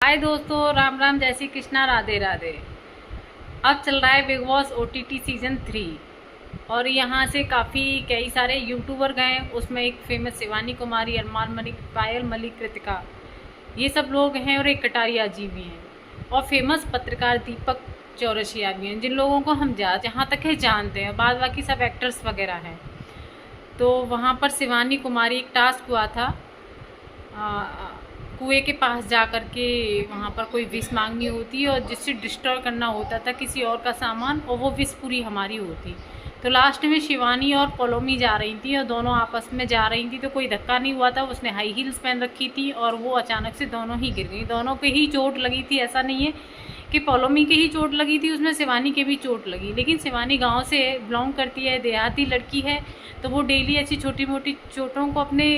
हाय दोस्तों, राम राम, जय श्री कृष्णा, राधे राधे। अब चल रहा है बिग बॉस OTT सीज़न 3 और यहाँ से काफ़ी कई सारे यूट्यूबर गए। उसमें एक फेमस शिवानी कुमारी, अरमान मलिक, पायल मलिक, कृतिका, ये सब लोग हैं और एक कटारिया जी भी हैं और फेमस पत्रकार दीपक चौरसिया भी हैं, जिन लोगों को हम जहाँ तक है जानते हैं। बाद बाकी सब एक्टर्स वगैरह हैं। तो वहाँ पर शिवानी कुमारी एक टास्क हुआ था, कुएं के पास जा कर के वहाँ पर कोई विश मांगनी होती है और जिससे डिस्ट्रॉय करना होता था किसी और का सामान, और वो विश पूरी हमारी होती। तो लास्ट में शिवानी और पोलोमी जा रही थी और दोनों आपस में जा रही थी, तो कोई धक्का नहीं हुआ था। उसने हाई हील्स पहन रखी थी और वो अचानक से दोनों ही गिर गई। दोनों के ही चोट लगी थी, ऐसा नहीं है कि पोलोमी के ही चोट लगी थी, उसमें शिवानी के भी चोट लगी। लेकिन शिवानी गाँव से बिलोंग करती है, देहाती लड़की है, तो वो डेली ऐसी छोटी मोटी चोटों को अपने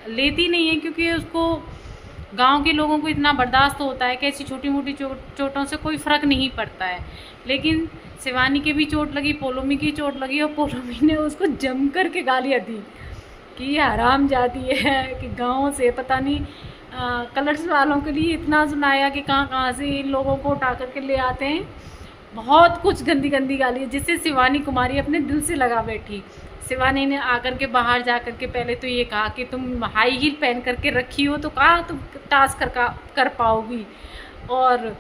लेती नहीं है, क्योंकि उसको गांव के लोगों को इतना बर्दाश्त होता है कि ऐसी छोटी मोटी चोटों से कोई फ़र्क नहीं पड़ता है। लेकिन शिवानी के भी चोट लगी, पोलोमी की चोट लगी, और पोलोमी ने उसको जम कर के गालियाँ दी कि ये हराम जाती है कि गांव से पता नहीं कलर्स वालों के लिए इतना सुनाया कि कहाँ से इन लोगों को उठा करके ले आते हैं। बहुत कुछ गंदी गंदी गाली, जिससे शिवानी कुमारी अपने दिल से लगा बैठी। शिवानी ने आकर के बाहर जा कर के पहले तो ये कहा कि तुम हाई हील पहन करके रखी हो तो कहा तुम टास्क कर पाओगी और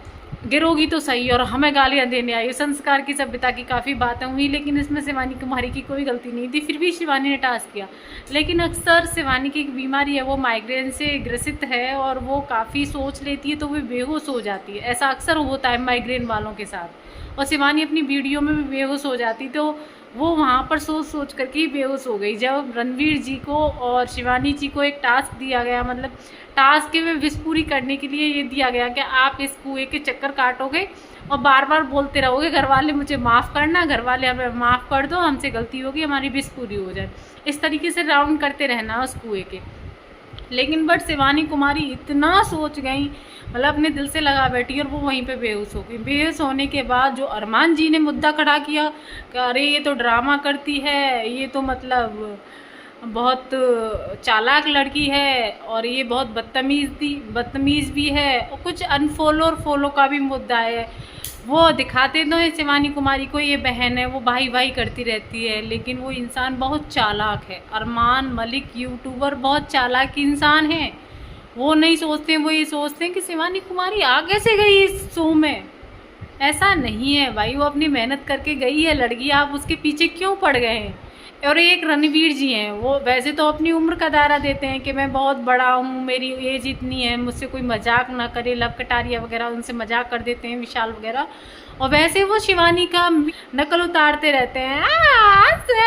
गिरोगी तो सही, और हमें गालियाँ देने आई। संस्कार की सभ्यता की काफ़ी बातें हुई, लेकिन इसमें शिवानी कुमारी की कोई गलती नहीं थी। फिर भी शिवानी ने टास्क किया। लेकिन अक्सर शिवानी की एक बीमारी है, वो माइग्रेन से ग्रसित है और वो काफ़ी सोच लेती है तो वो बेहोश हो जाती है। ऐसा अक्सर होता है माइग्रेन वालों के साथ, और शिवानी अपनी वीडियो में भी बेहोश हो जाती। तो वो वहाँ पर सोच सोच करके ही बेहोश हो गई। जब रणवीर जी को और शिवानी जी को एक टास्क दिया गया, मतलब टास्क के में विश पूरी करने के लिए ये दिया गया कि आप इस कुएं के चक्कर काटोगे और बार बार बोलते रहोगे, घर वाले मुझे माफ़ करना, घर वाले हमें माफ़ कर दो, हमसे गलती होगी, हमारी विश पूरी हो जाए। इस तरीके से राउंड करते रहना उस कुएं के। लेकिन बट शिवानी कुमारी इतना सोच गई, मतलब अपने दिल से लगा बैठी और वो वहीं पे बेहोश हो गई। बेहोश होने के बाद जो अरमान जी ने मुद्दा खड़ा किया कि अरे ये तो ड्रामा करती है, ये तो मतलब बहुत चालाक लड़की है और ये बहुत बदतमीज़ भी है, और कुछ अनफॉलो और फॉलो का भी मुद्दा है। वो दिखाते तो है शिवानी कुमारी को ये बहन है, वो भाई भाई करती रहती है, लेकिन वो इंसान बहुत चालाक है। अरमान मलिक यूट्यूबर बहुत चालाक इंसान है। वो नहीं सोचते, वो ये सोचते हैं कि शिवानी कुमारी आ कैसे गई इस शो में। ऐसा नहीं है भाई, वो अपनी मेहनत करके गई है लड़की, आप उसके पीछे क्यों पड़ गए हैं। और एक रणवीर जी हैं, वो वैसे तो अपनी उम्र का दायरा देते हैं कि मैं बहुत बड़ा हूँ, मेरी एज इतनी है, मुझसे कोई मजाक ना करे। लव कटारिया वगैरह उनसे मजाक कर देते हैं, विशाल वगैरह। और वैसे वो शिवानी का नकल उतारते रहते हैं,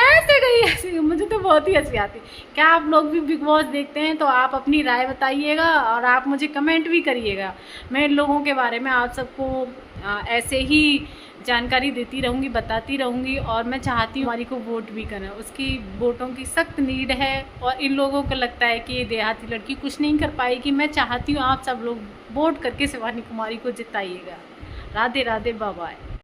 ऐसे गई ऐसे। मुझे तो बहुत ही हंसी आती। क्या आप लोग भी बिग बॉस देखते हैं? तो आप अपनी राय बताइएगा और आप मुझे कमेंट भी करिएगा। मैं इन लोगों के बारे में आप सबको ऐसे ही जानकारी देती रहूँगी, बताती रहूँगी, और मैं चाहती हूँ हमारी को वोट भी करें। उसकी वोटों की सख्त नीड है और इन लोगों को लगता है कि ये देहाती लड़की कुछ नहीं कर पाएगी। मैं चाहती हूँ आप सब लोग वोट करके शिवानी कुमारी को जिताइएगा। Radhe Radhe, bye bye.